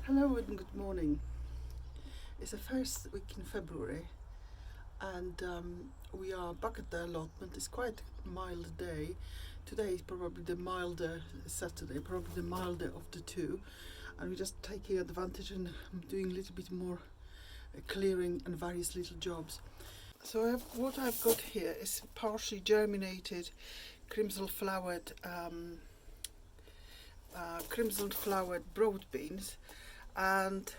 Hello and good morning. It's the first week in February and we are back at the allotment. It's quite a mild day. Today is probably the milder Saturday, probably the milder of the two, and we're just taking advantage and doing a little bit more clearing and various little jobs. So what I've got here is partially germinated crimson flowered broad beans, and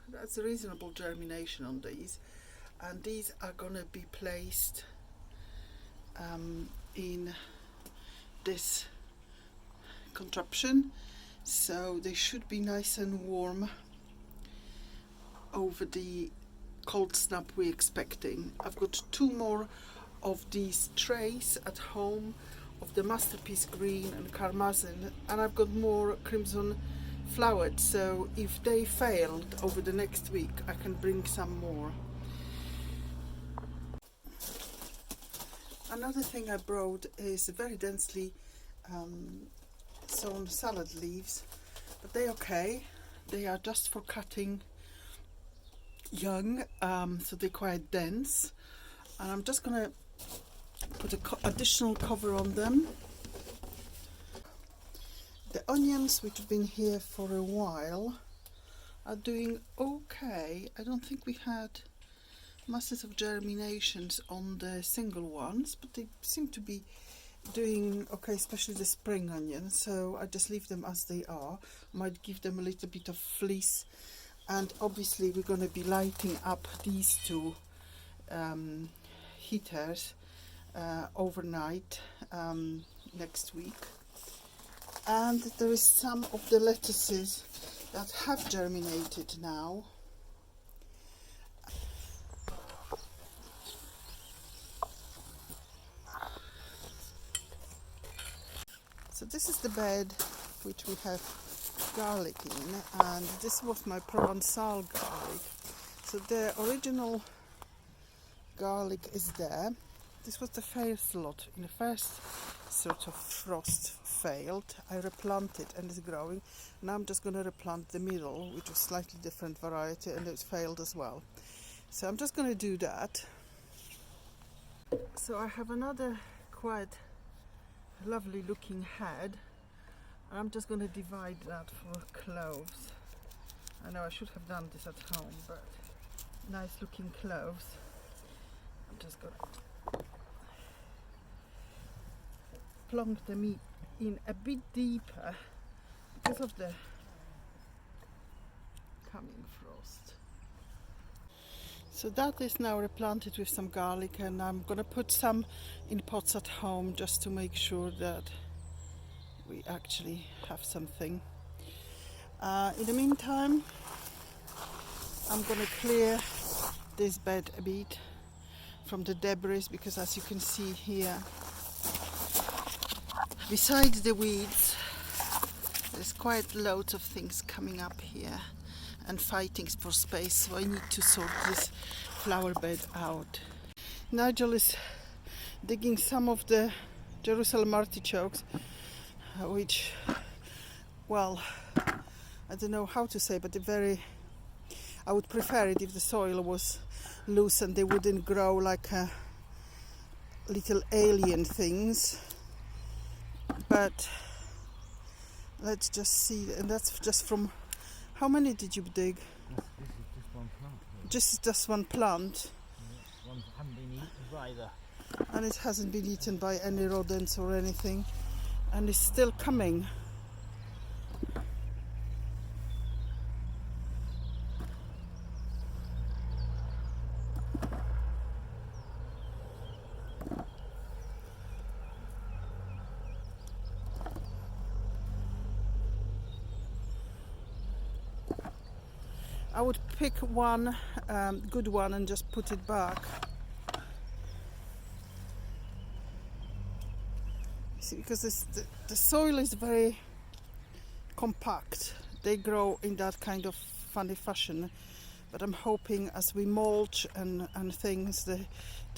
that's a reasonable germination on these, and these are going to be placed in this contraption, so they should be nice and warm over the cold snap we're expecting. I've got two more of these trays at home of the masterpiece green and carmazine, and I've got more crimson flowered, so if they failed over the next week I can bring some more. Another thing I brought is very densely sown salad leaves, but they're okay. They are just for cutting young, so they're quite dense, and I'm just going to put an additional cover on them. The onions, which have been here for a while, are doing okay. I don't think we had masses of germinations on the single ones, but they seem to be doing okay, especially the spring onions, so I just leave them as they are. Might give them a little bit of fleece, and obviously we're going to be lighting up these two heaters overnight next week. And there is some of the lettuces that have germinated now. So this is the bed which we have garlic in, and this was my Provençal garlic. So the original garlic is there. This was the first lot. In the first sort of frost failed, I replanted and it's growing. Now I'm just going to replant the middle, which was slightly different variety, and it's failed as well. So I'm just going to do that. So I have another quite lovely looking head, and I'm just going to divide that for cloves. I know I should have done this at home, but nice looking cloves. I'm just going to plonk them in a bit deeper because of the coming frost. So that is now replanted with some garlic, and I'm going to put some in pots at home just to make sure that we actually have something. In the meantime, I'm going to clear this bed a bit from the debris, because as you can see here, besides the weeds, there's quite loads of things coming up here and fighting for space, so I need to sort this flower bed out. Nigel is digging some of the Jerusalem artichokes, which, well, I don't know how to say, but I would prefer it if the soil was loose and they wouldn't grow like little alien things. But let's just see, and that's just from, how many did you dig? This is just one plant. Just one plant. Yeah, one hasn't been eaten either. And it hasn't been eaten by any rodents or anything, and it's still coming. I would pick one good one and just put it back. See, because the soil is very compact. They grow in that kind of funny fashion, but I'm hoping as we mulch and things, the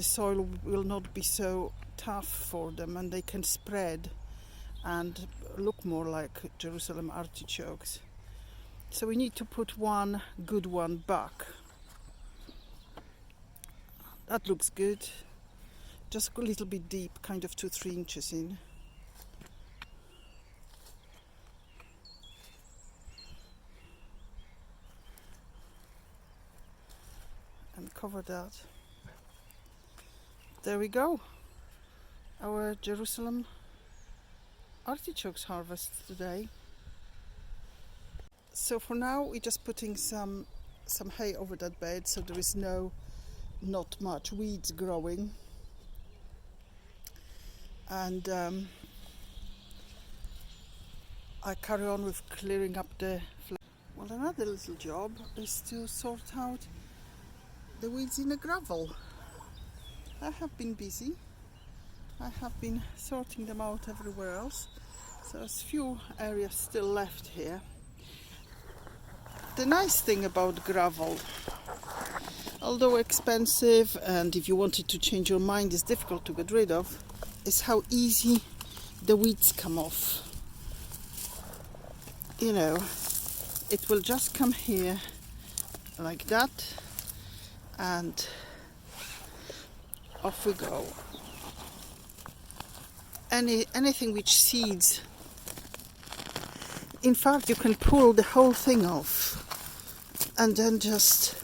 soil will not be so tough for them, and they can spread and look more like Jerusalem artichokes. So we need to put one good one back. That looks good. Just a little bit deep, kind of 2-3 inches in. And cover that. There we go. Our Jerusalem artichokes harvest today. So for now we're just putting some hay over that bed, so there is not much weeds growing. And I carry on with clearing up the well, another little job is to sort out the weeds in the gravel. I have been busy. I have been sorting them out everywhere else. So there's few areas still left here. The nice thing about gravel, although expensive and if you wanted to change your mind is difficult to get rid of, is how easy the weeds come off. You know, it will just come here like that and off we go. Anything which seeds, in fact you can pull the whole thing off and then just,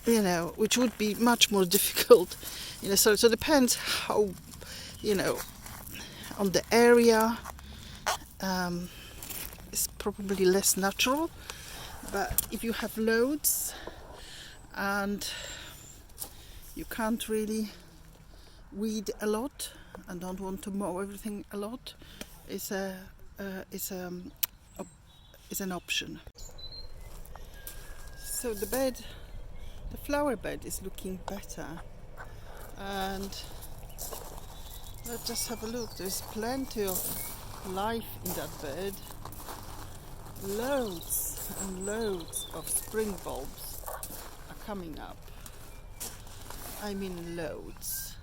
you know, which would be much more difficult, you know. So it depends how, you know, on the area. It's probably less natural, but if you have loads and you can't really weed a lot and don't want to mow everything a lot, is an option. So the flower bed is looking better, and let's just have a look. There's plenty of life in that bed. Loads and loads of spring bulbs are coming up. I mean loads.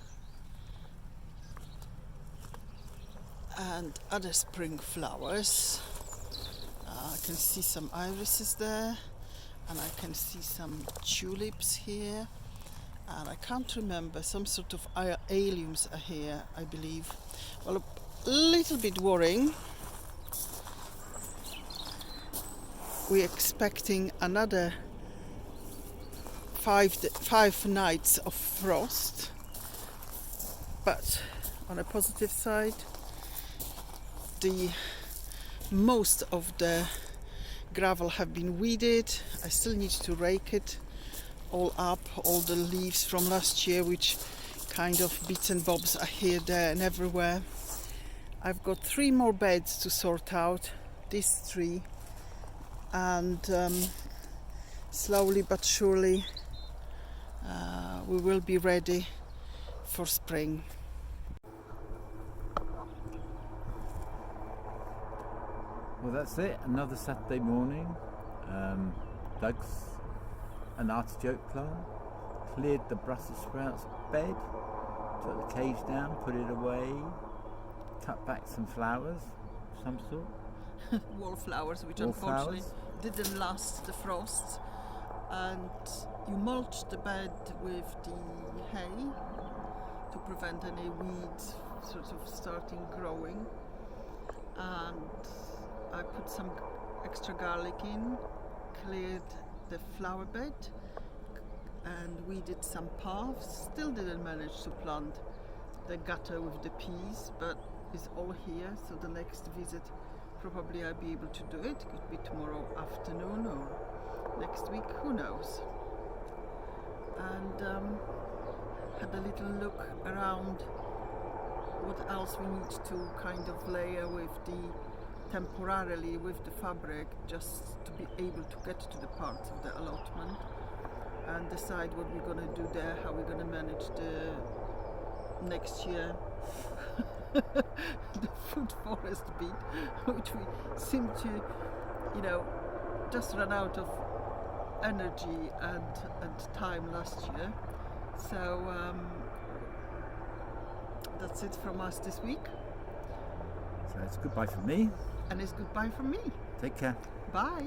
And other spring flowers. I can see some irises there, and I can see some tulips here, and I can't remember, some sort of alliums are here, I believe. Well, a little bit worrying. We're expecting another 5 nights of frost, but on a positive side, most of the gravel have been weeded. I still need to rake it all up, all the leaves from last year which kind of bits and bobs are here, there and everywhere. I've got 3 more beds to sort out, these 3, and slowly but surely we will be ready for spring. Well, that's it. Another Saturday morning. Dug an artichoke plant, cleared the Brussels sprouts bed, took the cage down, put it away, cut back some flowers of some sort. Wallflowers, which unfortunately didn't last the frost. And you mulched the bed with the hay to prevent any weeds sort of starting growing. And I put some extra garlic in, cleared the flower bed, and weeded some paths. Still didn't manage to plant the gutter with the peas, but it's all here, so the next visit probably I'll be able to do it. Could be tomorrow afternoon or next week, who knows. And had a little look around what else we need to kind of layer with temporarily with the fabric, just to be able to get to the parts of the allotment and decide what we're going to do there, how we're going to manage the next year the food forest bit, which we seem to, you know, just run out of energy and time last year. So that's it from us this week. So it's goodbye from me. and it's goodbye from me. Take care. Bye.